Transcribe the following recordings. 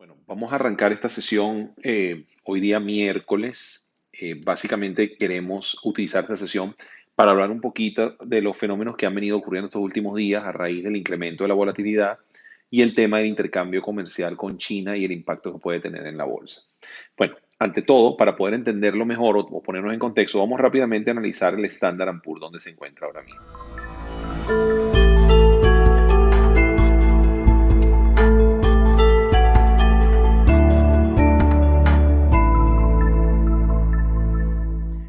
Bueno, vamos a arrancar esta sesión hoy día miércoles. Básicamente queremos utilizar esta sesión para hablar un poquito de los fenómenos que han venido ocurriendo estos últimos días a raíz del incremento de la volatilidad y el tema del intercambio comercial con China y el impacto que puede tener en la bolsa. Bueno, ante todo, para poder entenderlo mejor o ponernos en contexto, vamos rápidamente a analizar el Standard Poor's donde se encuentra ahora mismo.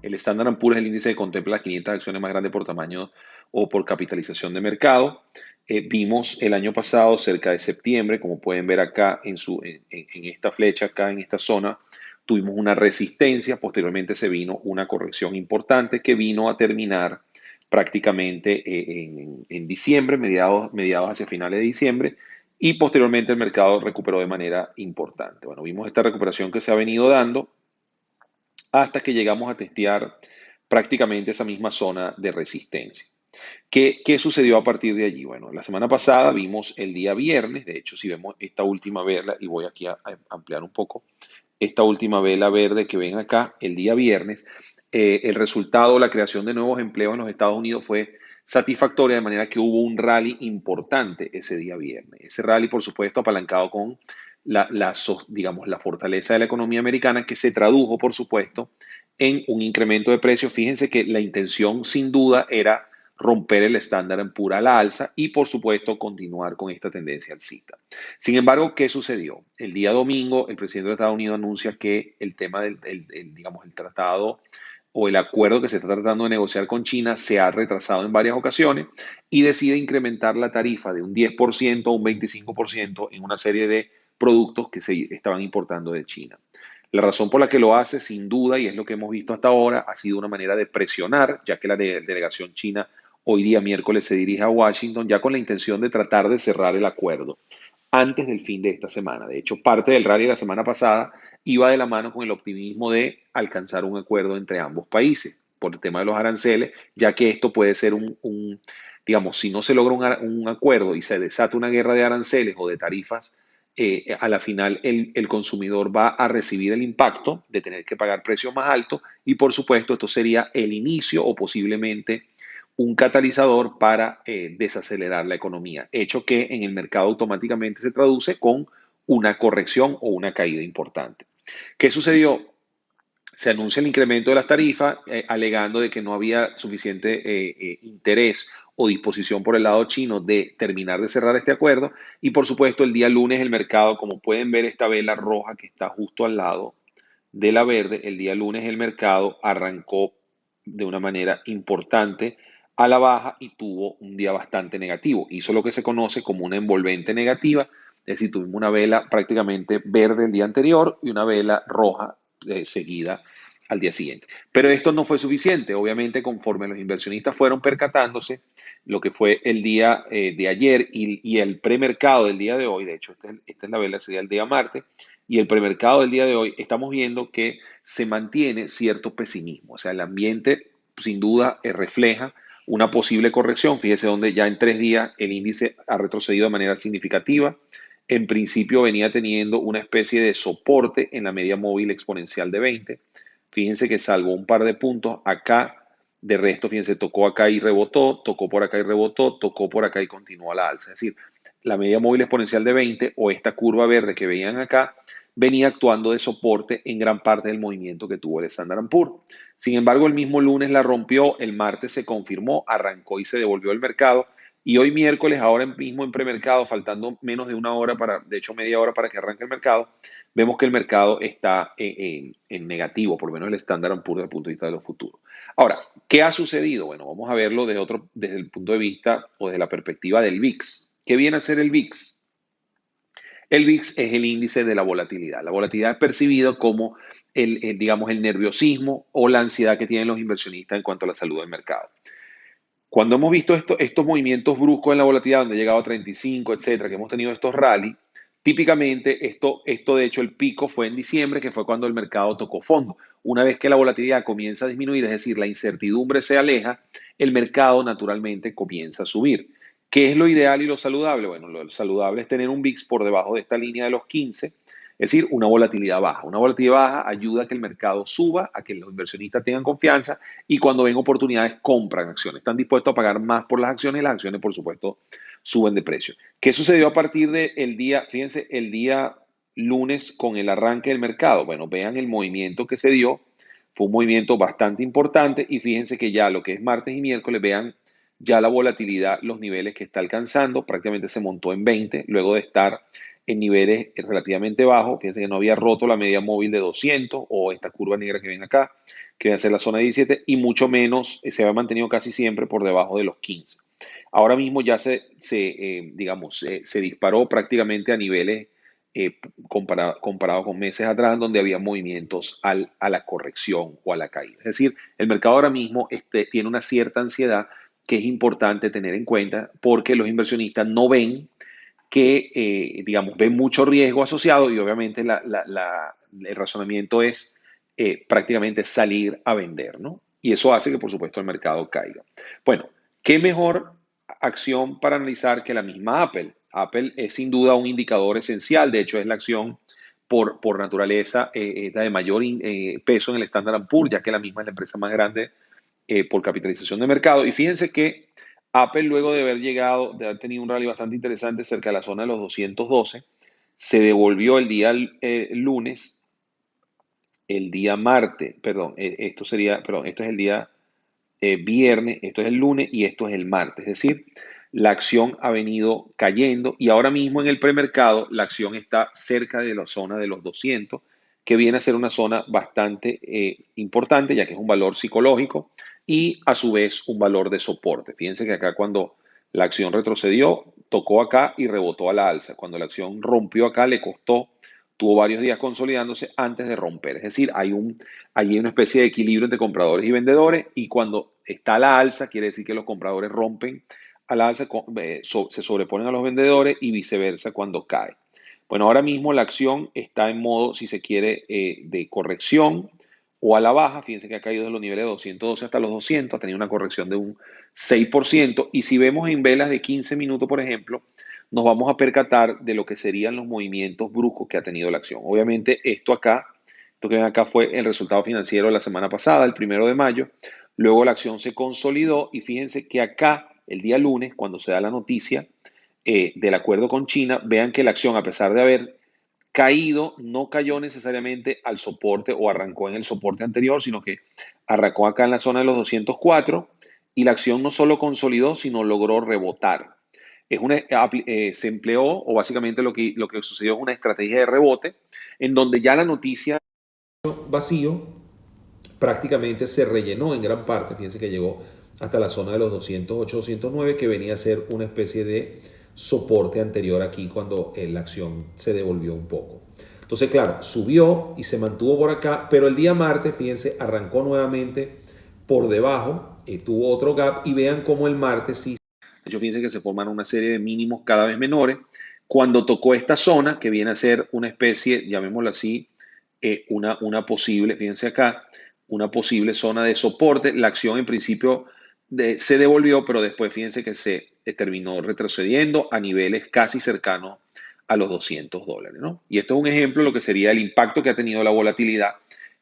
El Standard Poor's es el índice que contempla las 500 acciones más grandes por tamaño o por capitalización de mercado. Vimos el año pasado, cerca de septiembre, como pueden ver acá en esta flecha, acá en esta zona, tuvimos una resistencia, posteriormente se vino una corrección importante que vino a terminar prácticamente en diciembre, mediados hacia finales de diciembre, y posteriormente el mercado recuperó de manera importante. Bueno, vimos esta recuperación que se ha venido dando hasta que llegamos a testear prácticamente esa misma zona de resistencia. ¿Qué sucedió a partir de allí? Bueno, la semana pasada vimos el día viernes, de hecho, si vemos esta última vela, y voy aquí a ampliar un poco, esta última vela verde que ven acá, el día viernes, el resultado, la creación de nuevos empleos en los Estados Unidos fue satisfactoria, de manera que hubo un rally importante ese día viernes. Ese rally, por supuesto, apalancado con digamos, la fortaleza de la economía americana, que se tradujo, por supuesto, en un incremento de precios. Fíjense que la intención, sin duda, era romper el estándar en pura a la alza y, por supuesto, continuar con esta tendencia alcista. Sin embargo, ¿qué sucedió? El día domingo, el presidente de Estados Unidos anuncia que el tema digamos, el tratado o el acuerdo que se está tratando de negociar con China se ha retrasado en varias ocasiones y decide incrementar la tarifa de un 10% a un 25% en una serie de productos que se estaban importando de China. La razón por la que lo hace, sin duda, y es lo que hemos visto hasta ahora, ha sido una manera de presionar, ya que la delegación china hoy día miércoles se dirige a Washington, ya con la intención de tratar de cerrar el acuerdo antes del fin de esta semana. De hecho, parte del rally de la semana pasada iba de la mano con el optimismo de alcanzar un acuerdo entre ambos países por el tema de los aranceles, ya que esto puede ser digamos, si no se logra un acuerdo y se desata una guerra de aranceles o de tarifas, a la final el consumidor va a recibir el impacto de tener que pagar precios más altos y por supuesto esto sería el inicio o posiblemente un catalizador para desacelerar la economía, hecho que en el mercado automáticamente se traduce con una corrección o una caída importante. ¿Qué sucedió? Se anuncia el incremento de las tarifas, alegando de que no había suficiente interés o disposición por el lado chino de terminar de cerrar este acuerdo. Y por supuesto, el día lunes el mercado, como pueden ver esta vela roja que está justo al lado de la verde, el día lunes el mercado arrancó de una manera importante a la baja y tuvo un día bastante negativo. Hizo lo que se conoce como una envolvente negativa, es decir, tuvimos una vela prácticamente verde el día anterior y una vela roja seguida al día siguiente. Pero esto no fue suficiente. Obviamente, conforme los inversionistas fueron percatándose, lo que fue el día de ayer y el premercado del día de hoy, de hecho, esta es la vela, sería el día martes, y el premercado del día de hoy, estamos viendo que se mantiene cierto pesimismo. O sea, el ambiente sin duda refleja una posible corrección. Fíjese donde ya en 3 días el índice ha retrocedido de manera significativa. En principio venía teniendo una especie de soporte en la media móvil exponencial de 20. Fíjense que salvo un par de puntos acá, de resto, fíjense, tocó acá y rebotó, tocó por acá y rebotó, tocó por acá y continuó a la alza. Es decir, la media móvil exponencial de 20 o esta curva verde que veían acá venía actuando de soporte en gran parte del movimiento que tuvo el Standard Poor's. Sin embargo, el mismo lunes la rompió, el martes se confirmó, arrancó y se devolvió al mercado. Y hoy miércoles, ahora mismo en premercado, faltando menos de una hora de hecho media hora para que arranque el mercado, vemos que el mercado está en negativo, por lo menos el Standard Poor's desde el punto de vista de los futuros. Ahora, ¿qué ha sucedido? Bueno, vamos a verlo desde el punto de vista o desde la perspectiva del VIX. ¿Qué viene a ser el VIX? El VIX es el índice de la volatilidad. La volatilidad es percibida como digamos, el nerviosismo o la ansiedad que tienen los inversionistas en cuanto a la salud del mercado. Cuando hemos visto estos movimientos bruscos en la volatilidad, donde ha llegado a 35, etcétera, que hemos tenido estos rallies, típicamente esto de hecho el pico fue en diciembre, que fue cuando el mercado tocó fondo. Una vez que la volatilidad comienza a disminuir, es decir, la incertidumbre se aleja, el mercado naturalmente comienza a subir. ¿Qué es lo ideal y lo saludable? Bueno, lo saludable es tener un VIX por debajo de esta línea de los 15, es decir, una volatilidad baja. Una volatilidad baja ayuda a que el mercado suba, a que los inversionistas tengan confianza y cuando ven oportunidades compran acciones. Están dispuestos a pagar más por las acciones y las acciones, por supuesto, suben de precio. ¿Qué sucedió a partir del día, fíjense, el día lunes con el arranque del mercado? Bueno, vean el movimiento que se dio. Fue un movimiento bastante importante y fíjense que ya lo que es martes y miércoles, vean ya la volatilidad, los niveles que está alcanzando, prácticamente se montó en 20, luego de estar en niveles relativamente bajos. Fíjense que no había roto la media móvil de 200 o esta curva negra que ven acá, que va a ser la zona de 17, y mucho menos se había mantenido casi siempre por debajo de los 15. Ahora mismo ya digamos, se disparó prácticamente a niveles comparado con meses atrás, donde había movimientos a la corrección o a la caída. Es decir, el mercado ahora mismo tiene una cierta ansiedad que es importante tener en cuenta porque los inversionistas no ven que, digamos, ven mucho riesgo asociado y obviamente el razonamiento es prácticamente salir a vender, ¿no? Y eso hace que, por supuesto, el mercado caiga. Bueno, ¿qué mejor acción para analizar que la misma Apple? Apple es sin duda un indicador esencial, de hecho es la acción por naturaleza la de mayor peso en el Standard Poor's, ya que la misma es la empresa más grande por capitalización de mercado. Y fíjense que Apple, luego de haber llegado, de haber tenido un rally bastante interesante cerca de la zona de los 212, se devolvió el día lunes, el día martes, perdón, esto es el día viernes, esto es el lunes y esto es el martes. Es decir, la acción ha venido cayendo y ahora mismo en el premercado la acción está cerca de la zona de los 200, que viene a ser una zona bastante importante, ya que es un valor psicológico y a su vez un valor de soporte. Fíjense que acá cuando la acción retrocedió, tocó acá y rebotó a la alza. Cuando la acción rompió acá, le costó, tuvo varios días consolidándose antes de romper. Es decir, hay una especie de equilibrio entre compradores y vendedores y cuando está a la alza, quiere decir que los compradores rompen a la alza, se sobreponen a los vendedores y viceversa cuando cae. Bueno, ahora mismo la acción está en modo, si se quiere, de corrección o a la baja. Fíjense que ha caído de los niveles de 212 hasta los 200, ha tenido una corrección de un 6%. Y si vemos en velas de 15 minutos, por ejemplo, nos vamos a percatar de lo que serían los movimientos bruscos que ha tenido la acción. Obviamente, esto que ven acá fue el resultado financiero de la semana pasada, el 1 de mayo. Luego la acción se consolidó y fíjense que acá, el día lunes, cuando se da la noticia del acuerdo con China, vean que la acción, a pesar de haber caído, no cayó necesariamente al soporte o arrancó en el soporte anterior, sino que arrancó acá en la zona de los 204 y la acción no solo consolidó, sino logró rebotar. Se empleó, o básicamente lo que sucedió es una estrategia de rebote, en donde ya la noticia vacío prácticamente se rellenó en gran parte. Fíjense que llegó hasta la zona de los 208, 209, que venía a ser una especie de soporte anterior aquí cuando la acción se devolvió un poco. Entonces, claro, subió y se mantuvo por acá, pero el día martes, fíjense, arrancó nuevamente por debajo, tuvo otro gap y vean cómo el martes sí. De hecho, fíjense que se forman una serie de mínimos cada vez menores. Cuando tocó esta zona, que viene a ser una especie, llamémoslo así, una posible, fíjense acá, una posible zona de soporte. La acción en principio se devolvió, pero después fíjense que se terminó retrocediendo a niveles casi cercanos a los $200, ¿no? Y esto es un ejemplo de lo que sería el impacto que ha tenido la volatilidad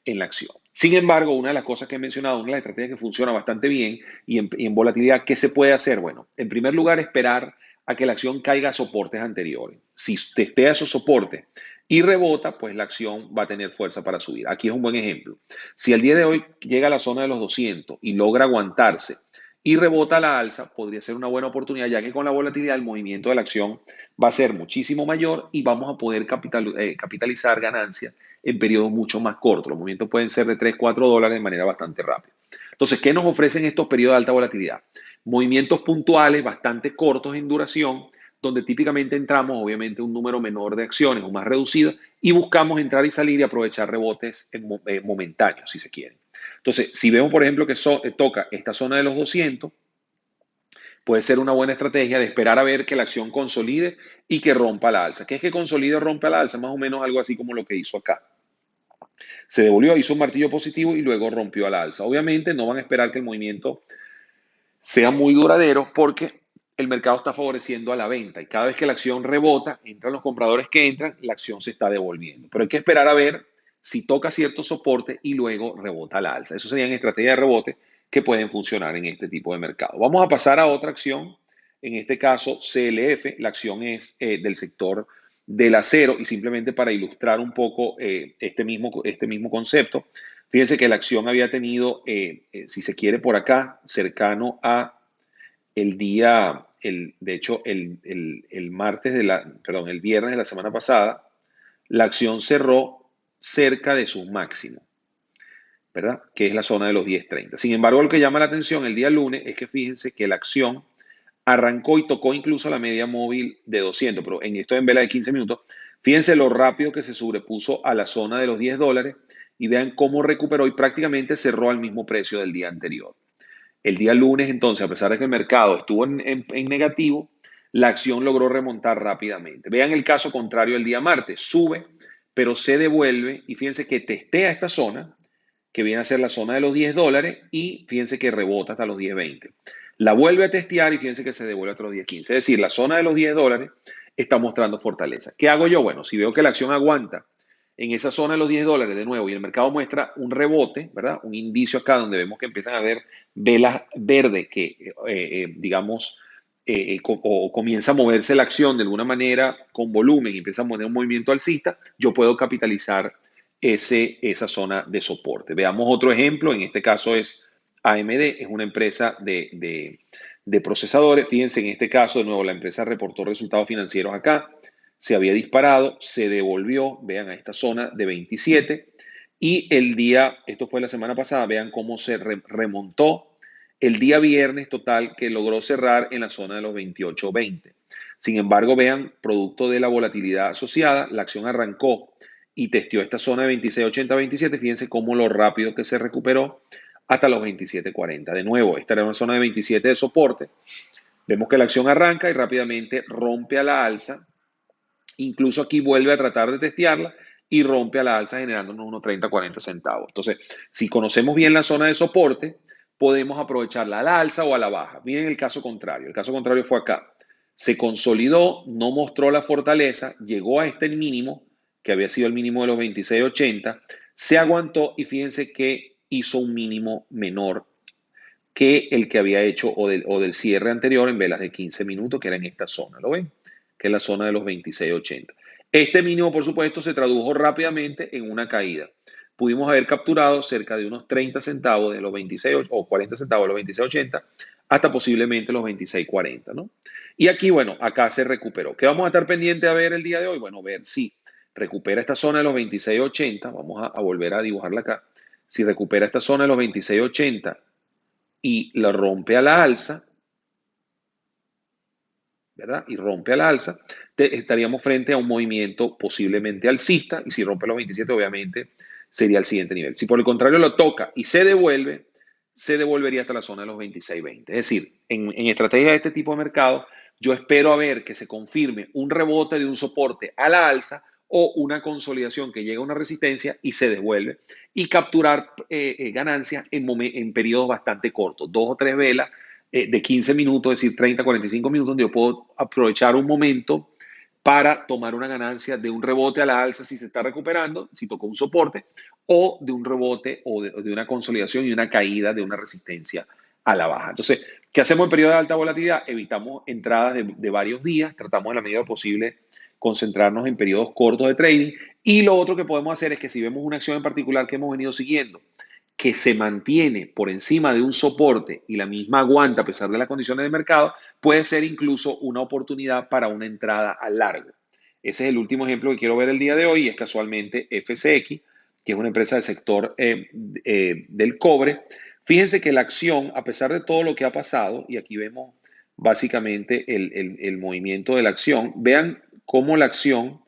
en la acción. Sin embargo, una de las cosas que he mencionado, una de las estrategias que funciona bastante bien y en volatilidad, ¿qué se puede hacer? Bueno, en primer lugar, esperar a que la acción caiga a soportes anteriores. Si testea esos soportes y rebota, pues la acción va a tener fuerza para subir. Aquí es un buen ejemplo. Si el día de hoy llega a la zona de los 200 y logra aguantarse y rebota a la alza, podría ser una buena oportunidad, ya que con la volatilidad el movimiento de la acción va a ser muchísimo mayor y vamos a poder capitalizar ganancias en periodos mucho más cortos. Los movimientos pueden ser de 3, $4 de manera bastante rápida. Entonces, ¿qué nos ofrecen estos periodos de alta volatilidad? Movimientos puntuales bastante cortos en duración, donde típicamente entramos, obviamente, un número menor de acciones o más reducido, y buscamos entrar y salir y aprovechar rebotes momentáneos, si se quiere. Entonces, si vemos, por ejemplo, que toca esta zona de los 200, puede ser una buena estrategia de esperar a ver que la acción consolide y que rompa la alza. ¿Qué es que consolide o rompe la alza? Más o menos algo así como lo que hizo acá. Se devolvió, hizo un martillo positivo y luego rompió a la alza. Obviamente no van a esperar que el movimiento sea muy duradero porque el mercado está favoreciendo a la venta y cada vez que la acción rebota, entran los compradores que entran, la acción se está devolviendo. Pero hay que esperar a ver si toca cierto soporte y luego rebota a la alza. Eso serían estrategias de rebote que pueden funcionar en este tipo de mercado. Vamos a pasar a otra acción, en este caso CLF, la acción es del sector del acero y simplemente para ilustrar un poco este mismo concepto, fíjense que la acción había tenido, si se quiere por acá, cercano a el día, de hecho, el martes perdón, el viernes de la semana pasada, la acción cerró cerca de su máximo, ¿verdad? Que es la zona de los 10.30. Sin embargo, lo que llama la atención el día lunes es que fíjense que la acción arrancó y tocó incluso la media móvil de 200, pero en esto en vela de 15 minutos, fíjense lo rápido que se sobrepuso a la zona de los $10 y vean cómo recuperó y prácticamente cerró al mismo precio del día anterior. El día lunes, entonces, a pesar de que el mercado estuvo en negativo, la acción logró remontar rápidamente. Vean el caso contrario el día martes, sube, pero se devuelve y fíjense que testea esta zona, que viene a ser la zona de los $10 y fíjense que rebota hasta los 10.20. La vuelve a testear y fíjense que se devuelve hasta los 10.15. Es decir, la zona de los $10 está mostrando fortaleza. ¿Qué hago yo? Bueno, si veo que la acción aguanta en esa zona de los $10 de nuevo y el mercado muestra un rebote, ¿verdad? Un indicio acá donde vemos que empiezan a haber velas verdes que, digamos, o comienza a moverse la acción de alguna manera con volumen y empieza a poner un movimiento alcista, yo puedo capitalizar esa zona de soporte. Veamos otro ejemplo, en este caso es AMD, es una empresa de procesadores. Fíjense, en este caso, de nuevo, la empresa reportó resultados financieros acá, se había disparado, se devolvió, vean, a esta zona de 27 y el día, esto fue la semana pasada, vean cómo se remontó el día viernes total que logró cerrar en la zona de los 28.20. Sin embargo, vean, producto de la volatilidad asociada, la acción arrancó y testeó esta zona de 26.80-27. Fíjense cómo lo rápido que se recuperó hasta los 27.40. De nuevo, esta era una zona de 27 de soporte. Vemos que la acción arranca y rápidamente rompe a la alza. Incluso aquí vuelve a tratar de testearla y rompe a la alza generándonos unos 30-40 centavos. Entonces, si conocemos bien la zona de soporte, podemos aprovecharla a la alza o a la baja. Miren el caso contrario. El caso contrario fue acá. Se consolidó, no mostró la fortaleza, llegó a este mínimo, que había sido el mínimo de los 26.80, se aguantó y fíjense que hizo un mínimo menor que el que había hecho o del cierre anterior en velas de 15 minutos, que era en esta zona. ¿Lo ven? Que es la zona de los 26.80. Este mínimo, por supuesto, se tradujo rápidamente en una caída. Pudimos haber capturado cerca de unos 30 centavos de los 26 o 40 centavos de los 26.80 hasta posiblemente los 26.40, ¿no? Y aquí, bueno, acá se recuperó. ¿Qué vamos a estar pendiente a ver el día de hoy? Bueno, ver si recupera esta zona de los 26.80. Vamos a volver a dibujarla acá. Si recupera esta zona de los 26.80 y la rompe a la alza, ¿verdad? Y rompe a la alza, estaríamos frente a un movimiento posiblemente alcista y si rompe los 27, obviamente sería el siguiente nivel. Si por el contrario lo toca y se devuelve, se devolvería hasta la zona de los 26.20. Es decir, en estrategias de este tipo de mercado, yo espero a ver que se confirme un rebote de un soporte a la alza o una consolidación que llega a una resistencia y se devuelve y capturar ganancias en periodos bastante cortos, 2 o 3 velas de 15 minutos, es decir, 30-45 minutos, donde yo puedo aprovechar un momento para tomar una ganancia de un rebote a la alza si se está recuperando, si tocó un soporte, o de un rebote o de una consolidación y una caída de una resistencia a la baja. Entonces, ¿qué hacemos en periodo de alta volatilidad? Evitamos entradas de varios días, tratamos en la medida posible concentrarnos en periodos cortos de trading y lo otro que podemos hacer es que si vemos una acción en particular que hemos venido siguiendo, que se mantiene por encima de un soporte y la misma aguanta a pesar de las condiciones de mercado, puede ser incluso una oportunidad para una entrada a largo. Ese es el último ejemplo que quiero ver el día de hoy y es casualmente FCX, que es una empresa del sector del cobre. Fíjense que la acción, a pesar de todo lo que ha pasado, y aquí vemos básicamente el movimiento de la acción, vean cómo la acción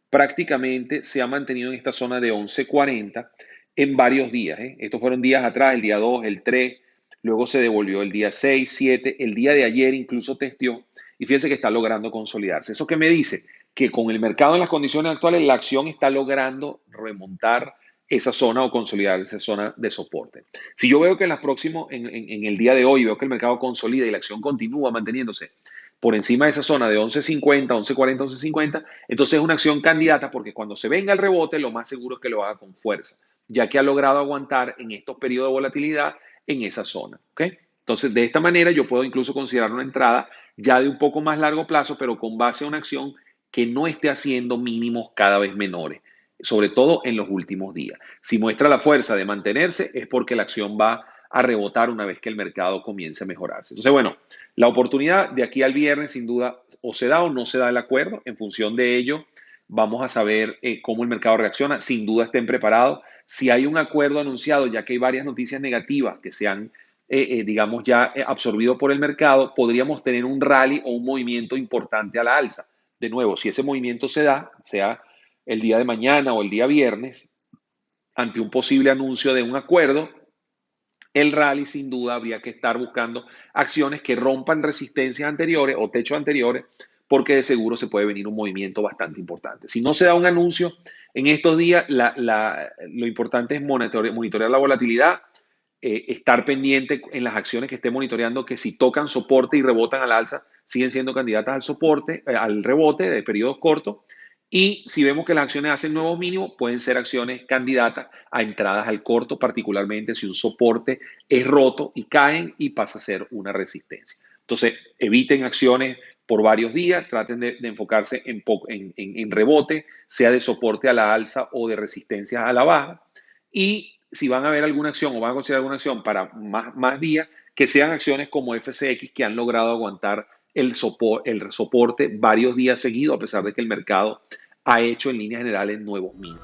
prácticamente se ha mantenido en esta zona de 11.40 en varios días. Estos fueron días atrás, el día 2, el 3, luego se devolvió el día 6, 7, el día de ayer incluso testeó y fíjense que está logrando consolidarse. ¿Eso qué me dice? Que con el mercado en las condiciones actuales, la acción está logrando remontar esa zona o consolidar esa zona de soporte. Si yo veo que en el día de hoy, veo que el mercado consolida y la acción continúa manteniéndose por encima de esa zona de 11.50, 11.40, 11.50, entonces es una acción candidata porque cuando se venga el rebote, lo más seguro es que lo haga con fuerza, ya que ha logrado aguantar en estos periodos de volatilidad en esa zona. ¿Ok? Entonces, de esta manera yo puedo incluso considerar una entrada ya de un poco más largo plazo, pero con base a una acción que no esté haciendo mínimos cada vez menores, sobre todo en los últimos días. Si muestra la fuerza de mantenerse, es porque la acción va a rebotar una vez que el mercado comience a mejorarse. Entonces, bueno, la oportunidad de aquí al viernes, sin duda, o se da o no se da el acuerdo. En función de ello, vamos a saber cómo el mercado reacciona. Sin duda estén preparados. Si hay un acuerdo anunciado, ya que hay varias noticias negativas que se han, digamos, ya absorbido por el mercado, podríamos tener un rally o un movimiento importante a la alza. De nuevo, si ese movimiento se da, sea el día de mañana o el día viernes, ante un posible anuncio de un acuerdo, el rally sin duda habría que estar buscando acciones que rompan resistencias anteriores o techos anteriores, porque de seguro se puede venir un movimiento bastante importante. Si no se da un anuncio en estos días, lo importante es monitorear la volatilidad, estar pendiente en las acciones que esté monitoreando, que si tocan soporte y rebotan al alza, siguen siendo candidatas al soporte, al rebote de periodos cortos. Y si vemos que las acciones hacen nuevos mínimos, pueden ser acciones candidatas a entradas al corto, particularmente si un soporte es roto y caen y pasa a ser una resistencia. Entonces, eviten acciones por varios días, traten de enfocarse en rebote, sea de soporte a la alza o de resistencia a la baja. Y si van a ver alguna acción o van a considerar alguna acción para más días, que sean acciones como FCX que han logrado aguantar el soporte varios días seguidos, a pesar de que el mercado ha hecho en líneas generales nuevos mínimos.